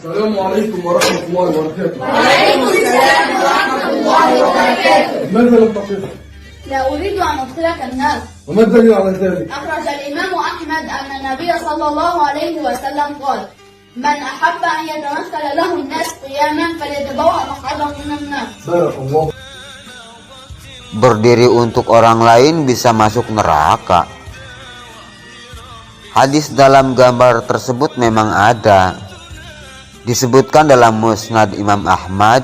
Assalamualaikum warahmatullahi wabarakatuh. Waalaikumsalam warahmatullahi wabarakatuh. ماذا لم تقل؟ لا أريد أن أدخلك النار. وما الدليل على ذلك؟ أخرج الإمام أحمد أن النبي صلى الله عليه وسلم قال: من أحب أن يتمثل له الناس قياما فليتبوأ مقعده من النار. بارك الله. Berdiri untuk orang lain bisa masuk neraka. Hadis dalam gambar tersebut memang ada, disebutkan dalam Musnad Imam Ahmad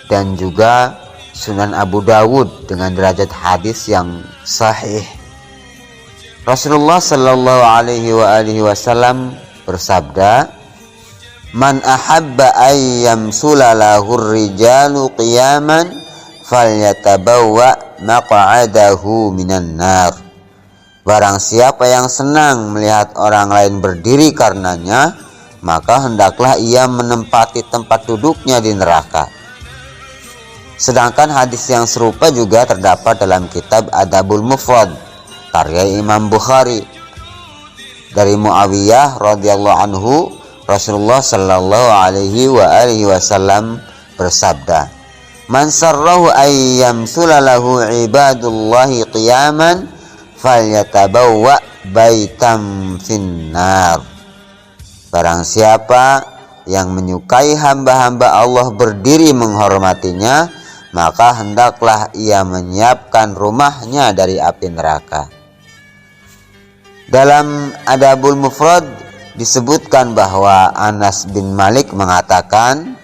dan juga Sunan Abu Dawud dengan derajat hadis yang sahih. Rasulullah Shallallahu Alaihi Wasallam bersabda, "Man ahabba ayyam sulalahur rijalu qiyaman falyatabawwa maq'adahu minan nar." Barang siapa yang senang melihat orang lain berdiri karenanya, maka hendaklah ia menempati tempat duduknya di neraka. Sedangkan hadis yang serupa juga terdapat dalam kitab Adabul Mufrad karya Imam Bukhari. Dari Muawiyah radhiyallahu anhu, Rasulullah sallallahu alaihi wasallam bersabda, "Man sarrahu ayyam sulalahu ibadullahi qiyaman falyatabawwa baitam finnar." Barang siapa yang menyukai hamba-hamba Allah berdiri menghormatinya, maka hendaklah ia menyiapkan rumahnya dari api neraka. Dalam Adabul Mufrad disebutkan bahwa Anas bin Malik mengatakan,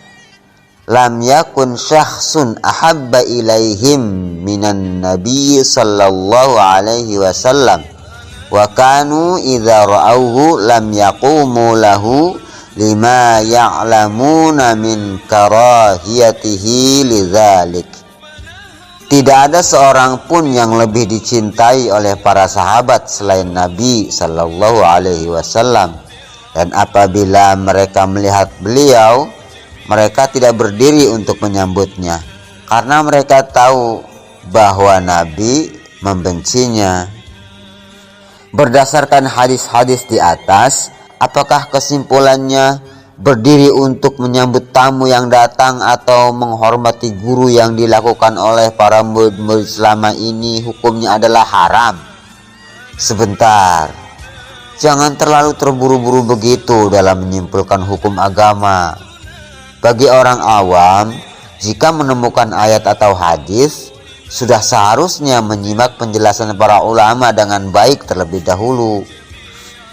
"Lam yakun syakhsun ahabba ilaihim minan nabiy sallallahu alaihi wasallam wa kanu idza ra'awhu lam yaqumu lahu lima ya'lamuna min karahiyatihi lidzalik." Tidak ada seorang pun yang lebih dicintai oleh para sahabat selain Nabi sallallahu alaihi wasallam, dan apabila mereka melihat beliau, mereka tidak berdiri untuk menyambutnya karena mereka tahu bahwa Nabi membencinya. Berdasarkan hadis-hadis di atas, apakah kesimpulannya berdiri untuk menyambut tamu yang datang atau menghormati guru yang dilakukan oleh para murid-murid selama ini hukumnya adalah haram? Sebentar, jangan terlalu terburu-buru begitu dalam menyimpulkan hukum agama. Bagi orang awam, jika menemukan ayat atau hadis, sudah seharusnya menyimak penjelasan para ulama dengan baik terlebih dahulu.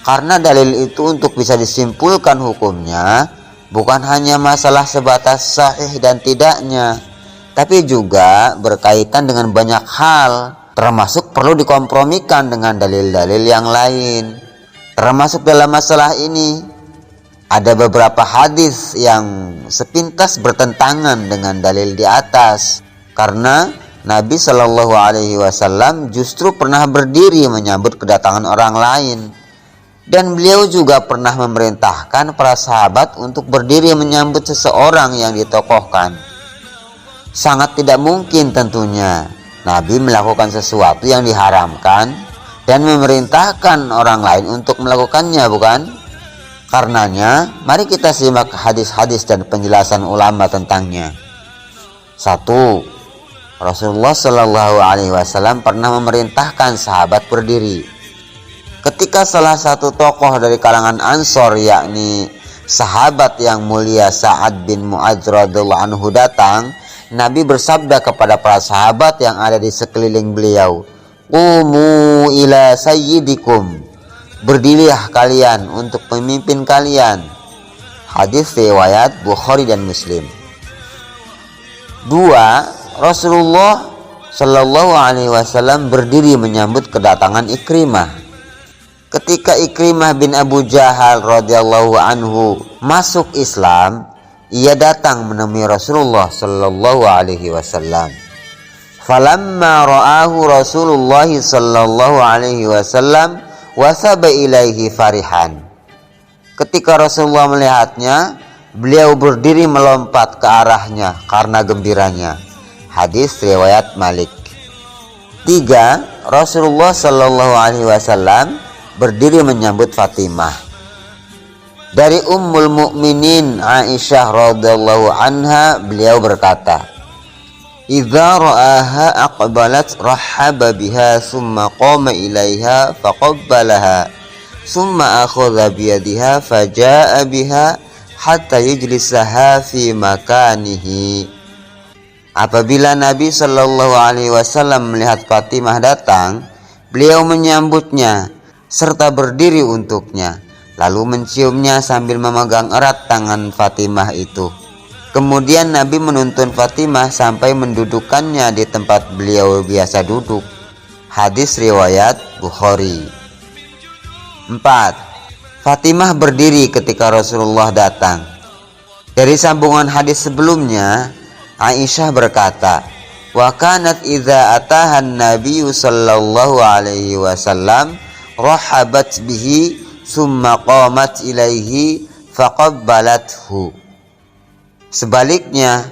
Karena dalil itu untuk bisa disimpulkan hukumnya bukan hanya masalah sebatas sahih dan tidaknya, tapi juga berkaitan dengan banyak hal, termasuk perlu dikompromikan dengan dalil-dalil yang lain. Termasuk dalam masalah ini ada beberapa hadis yang sepintas bertentangan dengan dalil di atas, karena Nabi Shallallahu Alaihi Wasallam justru pernah berdiri menyambut kedatangan orang lain, dan beliau juga pernah memerintahkan para sahabat untuk berdiri menyambut seseorang yang ditokohkan. Sangat tidak mungkin tentunya Nabi melakukan sesuatu yang diharamkan dan memerintahkan orang lain untuk melakukannya, bukan? Karenanya, mari kita simak hadis-hadis dan penjelasan ulama tentangnya. 1. Rasulullah Shallallahu Alaihi Wasallam pernah memerintahkan sahabat berdiri. Ketika salah satu tokoh dari kalangan Ansor, yakni sahabat yang mulia Sa'ad bin Mu'adz radhiyallahu anhu datang, Nabi bersabda kepada para sahabat yang ada di sekeliling beliau, "Qumu ila sayyidikum." Berdirilah kalian untuk pemimpin kalian. Hadis riwayat Bukhari dan Muslim. 2. Rasulullah Shallallahu Alaihi Wasallam berdiri menyambut kedatangan Ikrimah. Ketika Ikrimah bin Abu Jahal radhiyallahu anhu masuk Islam, ia datang menemui Rasulullah Shallallahu Alaihi Wasallam. Falamma ra'ahu Rasulullah Shallallahu Alaihi Wasallam wasaba ilaihi farihan. Ketika Rasulullah melihatnya, beliau berdiri melompat ke arahnya karena gembiranya. Hadis riwayat Malik. 3. Rasulullah Shallallahu Alaihi Wasallam berdiri menyambut Fatimah. Dari Ummul Mukminin Aisyah radhiyallahu anha, beliau berkata, "Idza ra'aha aqbalat rahaba biha thumma qama ilaiha faqabbalaha thumma akhadha biyadiha faja'a biha hatta yujlisaha fi makanihi." Apabila Nabi Shallallahu Alaihi Wasallam melihat Fatimah datang, beliau menyambutnya serta berdiri untuknya, lalu menciumnya sambil memegang erat tangan Fatimah itu. Kemudian Nabi menuntun Fatimah sampai mendudukkannya di tempat beliau biasa duduk. Hadis riwayat Bukhari. 4. Fatimah berdiri ketika Rasulullah datang. Dari sambungan hadis sebelumnya, Aisyah berkata, "Wa kanat idza atahan Nabiyyu sallallahu alaihi wasallam rahabat bihi thumma qamat ilaihi faqabbalathu." Sebaliknya,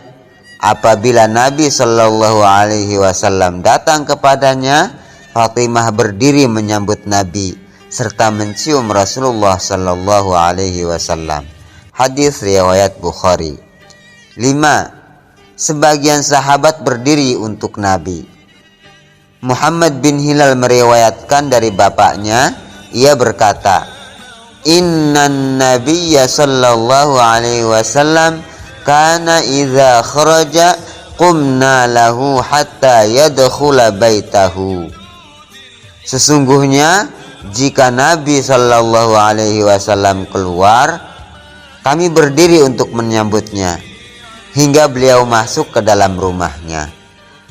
apabila Nabi Shallallahu Alaihi Wasallam datang kepadanya, Fatimah berdiri menyambut Nabi serta mencium Rasulullah Shallallahu Alaihi Wasallam. Hadis riwayat Bukhari. 5. Sebagian sahabat berdiri untuk Nabi. Muhammad bin Hilal meriwayatkan dari bapaknya, ia berkata, "Innan Nabiyya Sallallahu Alaihi Wasallam kana idza kharaja qumna lahu hatta yadkhula baitahu." Sesungguhnya jika Nabi Shallallahu Alaihi Wasallam keluar, kami berdiri untuk menyambutnya hingga beliau masuk ke dalam rumahnya.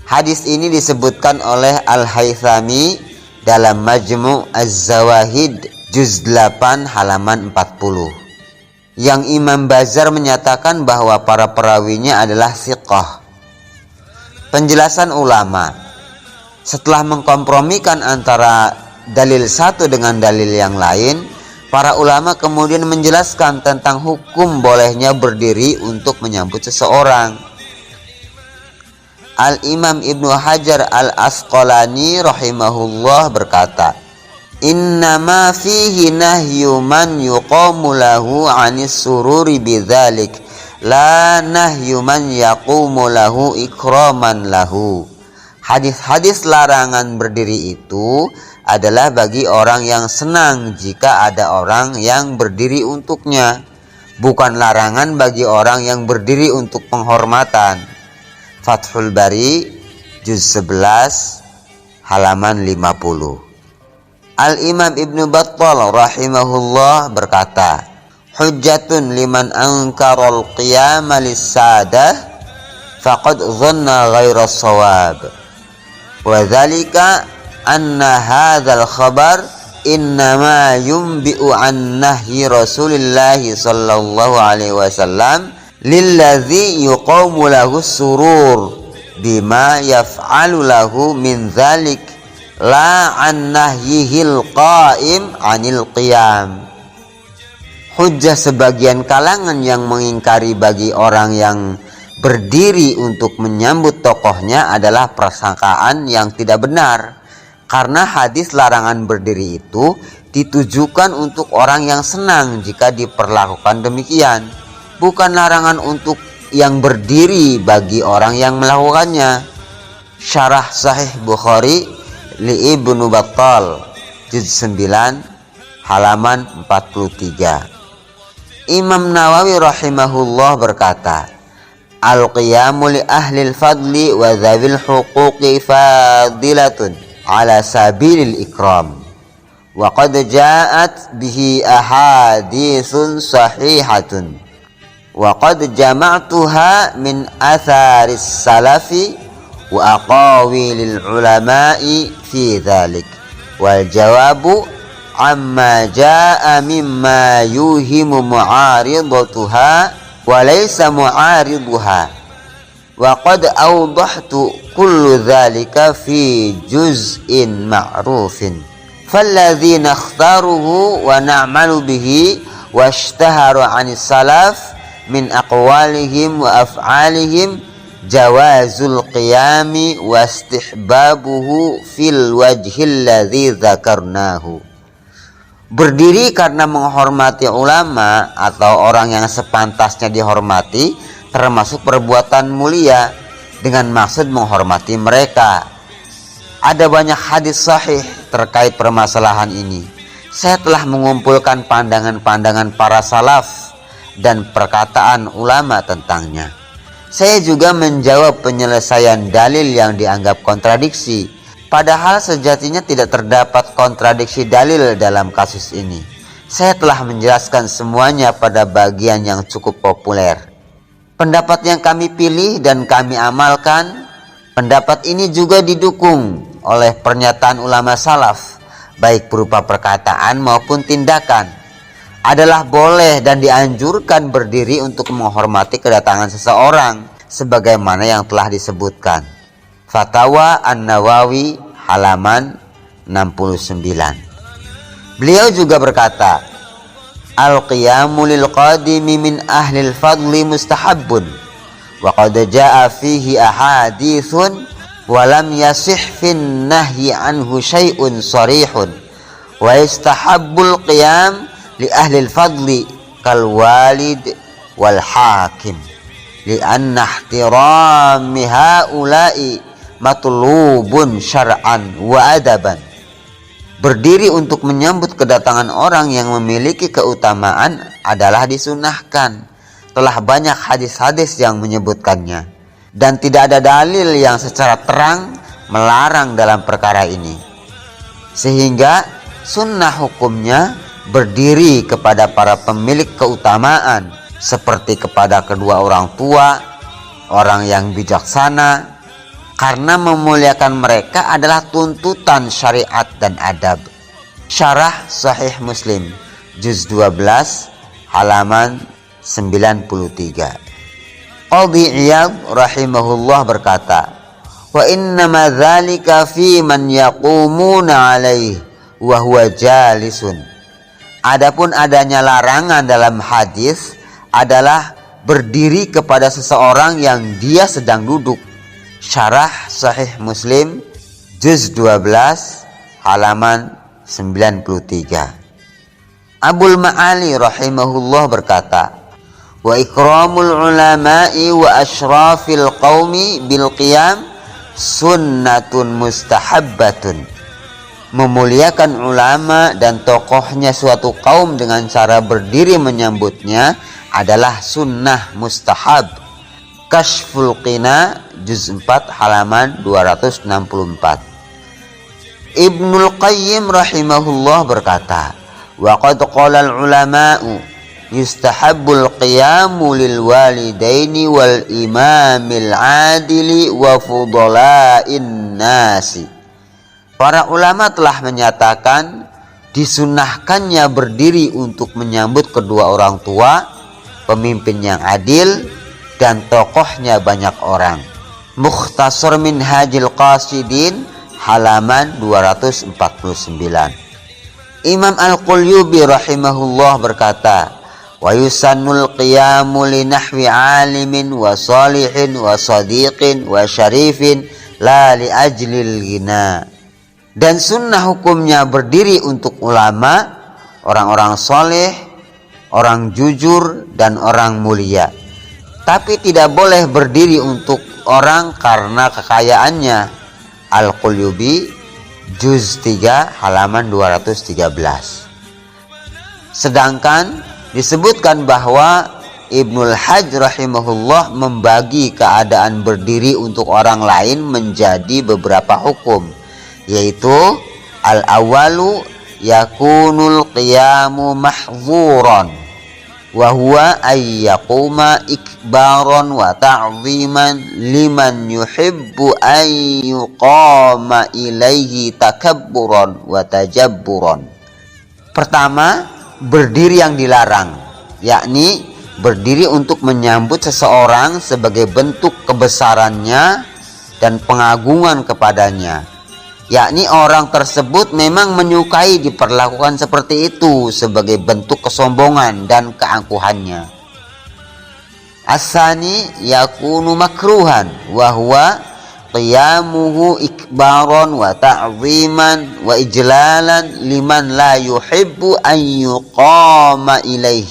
Hadis ini disebutkan oleh Al-Haythami dalam Majmu' Az-Zawahid juz 8 halaman 40. Yang Imam Bazar menyatakan bahwa para perawinya adalah thiqah. Penjelasan ulama, setelah mengkompromikan antara dalil satu dengan dalil yang lain, para ulama kemudian menjelaskan tentang hukum bolehnya berdiri untuk menyambut seseorang. Al-Imam Ibnu Hajar Al-Asqalani rahimahullah berkata, "Innama fihi nahyu man yuqamu lahu 'anis sururi bidzalik, la nahyu man yaqumu lahu ikraman lahu." Hadis-hadis larangan berdiri itu adalah bagi orang yang senang jika ada orang yang berdiri untuknya, bukan larangan bagi orang yang berdiri untuk penghormatan. Fathul Bari juz 11 halaman 50. Al-Imam Ibnu Battal rahimahullah berkata, "Hujjatun liman ankaral qiyama lis-sadah faqad dhanna ghaira shawab. Wa dzalika anna hadzal khabar innama yunbi'u an nahyi Rasulillah sallallahu alaihi wasallam lilladzi yuqamu lahu surur bima yaf'alu lahu min dzalik la an nahyihil qa'im 'anil qiyam." Hujjah sebagian kalangan yang mengingkari bagi orang yang berdiri untuk menyambut tokohnya adalah prasangkaan yang tidak benar, karena hadis larangan berdiri itu ditujukan untuk orang yang senang jika diperlakukan demikian, bukan larangan untuk yang berdiri bagi orang yang melakukannya. Syarah Sahih Bukhari li Ibnu Battal juz 9 halaman 43. Imam Nawawi rahimahullah berkata, "Al-qiyamu li ahli al-fadli wa dzawil huquqi fadilatun ala sabilil ikram wa qad ja'at bihi ahaditsun sahihatun wa qad jama'tuha min atharis salafi wa aqawilil ulama'i fi dhalik wal jawabu amma ja'a mimma yuhimu mu'aridatuha وليس معارضها وقد أوضحت كل ذلك في جزء معروف فالذين اختاروه ونعمل به واشتهر عن السلف من أقوالهم وأفعالهم jawazul qiyami wastihbabuhu fil wajhil ladzi dzakarnahu. Berdiri karena menghormati ulama atau orang yang sepantasnya dihormati termasuk perbuatan mulia dengan maksud menghormati mereka. Ada banyak hadis sahih terkait permasalahan ini. Saya telah mengumpulkan pandangan-pandangan para salaf dan perkataan ulama tentangnya. Saya juga menjawab penyelesaian dalil yang dianggap kontradiksi, padahal sejatinya tidak terdapat kontradiksi dalil dalam kasus ini. Saya telah menjelaskan semuanya pada bagian yang cukup populer. Pendapat yang kami pilih dan kami amalkan, pendapat ini juga didukung oleh pernyataan ulama salaf, baik berupa perkataan maupun tindakan. Adalah boleh dan dianjurkan berdiri untuk menghormati kedatangan seseorang, sebagaimana yang telah disebutkan. Fatwa An-Nawawi halaman 69. Beliau juga berkata, al-qiyamu lil qadimi min ahlil fadli mustahabbun wa qad jaa fihi ahadithun wa lam yasih fin nahyi anhu syai'un sarihun wa istahabbul qiyam li ahlil fadli kal walid wal hakim li anna ihtirami haula'i matlubun syar'an wa adaban. Berdiri untuk menyambut kedatangan orang yang memiliki keutamaan adalah disunahkan. Telah banyak hadis-hadis yang menyebutkannya, dan tidak ada dalil yang secara terang melarang dalam perkara ini. Sehingga sunnah hukumnya berdiri kepada para pemilik keutamaan, seperti kepada kedua orang tua, orang yang bijaksana, karena memuliakan mereka adalah tuntutan syariat dan adab. Syarah Sahih Muslim juz 12 halaman 93. Qadhi Iyad rahimahullah berkata, wa innama dzalika fi man yaqumuna alaihi wa huwa jalisun. Adapun adanya larangan dalam hadis adalah berdiri kepada seseorang yang dia sedang duduk. Syarah Sahih Muslim juz 12 halaman 93. Abul Ma'ali rahimahullah berkata, wa ikramul ulama'i wa ashrafil qaumi bil qiyam sunnatun mustahabbatun. Memuliakan ulama dan tokohnya suatu kaum dengan cara berdiri menyambutnya adalah sunnah mustahab. Kashful Qina juz 4 halaman 264. Ibnul Qayyim rahimahullah berkata, wa qad qala al ulama'u yustahabbul qiyamu lil walidaini wal imamil adili wa fudala'in nasi. Para ulama telah menyatakan disunahkannya berdiri untuk menyambut kedua orang tua, pemimpin yang adil, dan tokohnya banyak orang. Mukhtasar Minhajil Qasidin halaman 249. Imam Al-Qulyubi rahimahullah berkata, wa yusannul qiyamu li nahwi alimin wa salihin wa sadiqin wa syarifin la li ajlil ghina. Dan sunnah hukumnya berdiri untuk ulama, orang-orang soleh, orang jujur, dan orang mulia. Tapi tidak boleh berdiri untuk orang karena kekayaannya. Al-Qulyubi juz 3 halaman 213. Sedangkan disebutkan bahwa Ibnul Hajj rahimahullah membagi keadaan berdiri untuk orang lain menjadi beberapa hukum, yaitu al-awalu yakunul qiyamu mahzuran wa huwa ay yaquma ikbaran wa ta'ziman liman yuhibbu ay yuqama ilaihi takabburan wa tajabburan. Pertama, berdiri yang dilarang, yakni berdiri untuk menyambut seseorang sebagai bentuk kebesarannya dan pengagungan kepadanya, yakni orang tersebut memang menyukai diperlakukan seperti itu sebagai bentuk kesombongan dan keangkuhannya. Asani yakunu makruhan wa huwa qiyamuhu ikbaron wa ta'ziman wa ijlalan liman la yuhibbu an yuqama ilaih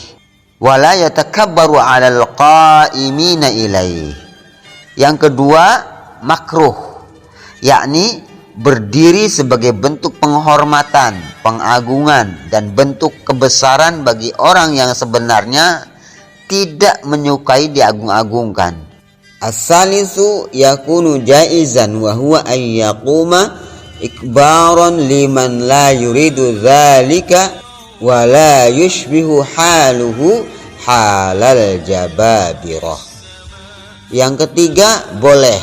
wa la yatakabbaru 'alal qa'imina ilaih. Yang kedua, makruh, yakni berdiri sebagai bentuk penghormatan, pengagungan, dan bentuk kebesaran bagi orang yang sebenarnya tidak menyukai diagung-agungkan. As-salisu yakunu jaizan wa huwa an yaquma ikbaran liman la yuridu dzalika wa la yushbihu haluhu halal jababirah. Yang ketiga, boleh,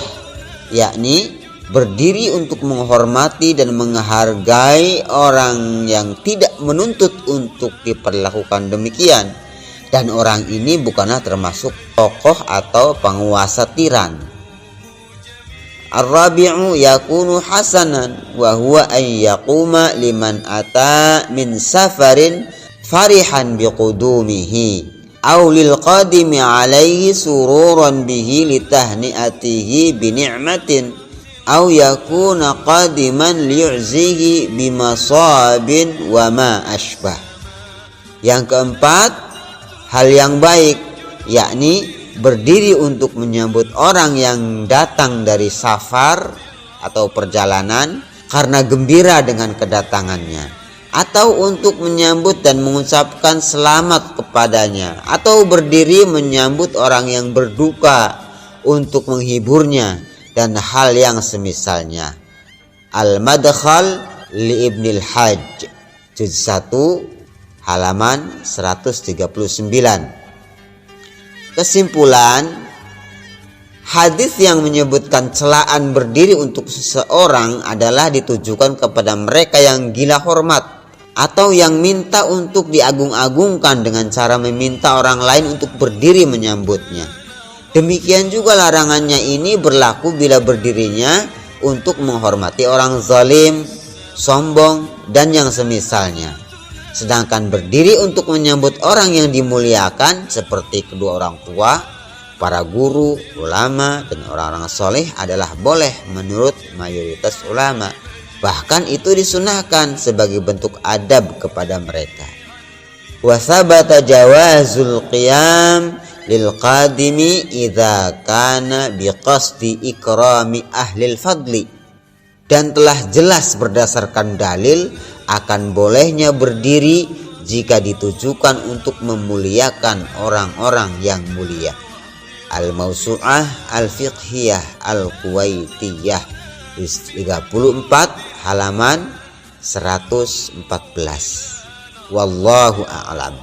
yakni berdiri untuk menghormati dan menghargai orang yang tidak menuntut untuk diperlakukan demikian, dan orang ini bukanlah termasuk tokoh atau penguasa tiran. Ar-rabi'u yakunu hasanan wa huwa an yaquma liman ata min safarin farihan biqudumihi aw lil qadimi alaihi sururan bihi litahni'atihi bi ni'matin aw yakuna qadiman liyu'zihi bimasabin wa ma ashbah. Yang keempat, hal yang baik, yakni berdiri untuk menyambut orang yang datang dari safar atau perjalanan karena gembira dengan kedatangannya, atau untuk menyambut dan mengucapkan selamat kepadanya, atau berdiri menyambut orang yang berduka untuk menghiburnya, dan hal yang semisalnya. Al-Madkhal li Ibnil Hajj, juz 1 halaman 139. Kesimpulan, hadis yang menyebutkan celaan berdiri untuk seseorang adalah ditujukan kepada mereka yang gila hormat atau yang minta untuk diagung-agungkan dengan cara meminta orang lain untuk berdiri menyambutnya. Demikian juga larangannya ini berlaku bila berdirinya untuk menghormati orang zalim, sombong, dan yang semisalnya. Sedangkan berdiri untuk menyambut orang yang dimuliakan seperti kedua orang tua, para guru, ulama, dan orang-orang soleh adalah boleh menurut mayoritas ulama. Bahkan itu disunahkan sebagai bentuk adab kepada mereka. Wa sabata jawazul qiyam lil qadimi idza kana biqasdi ikrami ahlil fadli, dan telah jelas berdasarkan dalil akan bolehnya berdiri jika ditujukan untuk memuliakan orang-orang yang mulia. Al-Mawsu'ah Al-Fiqhiyah Al-Kuwaitiyah 34 halaman 114. Wallahu a'lam.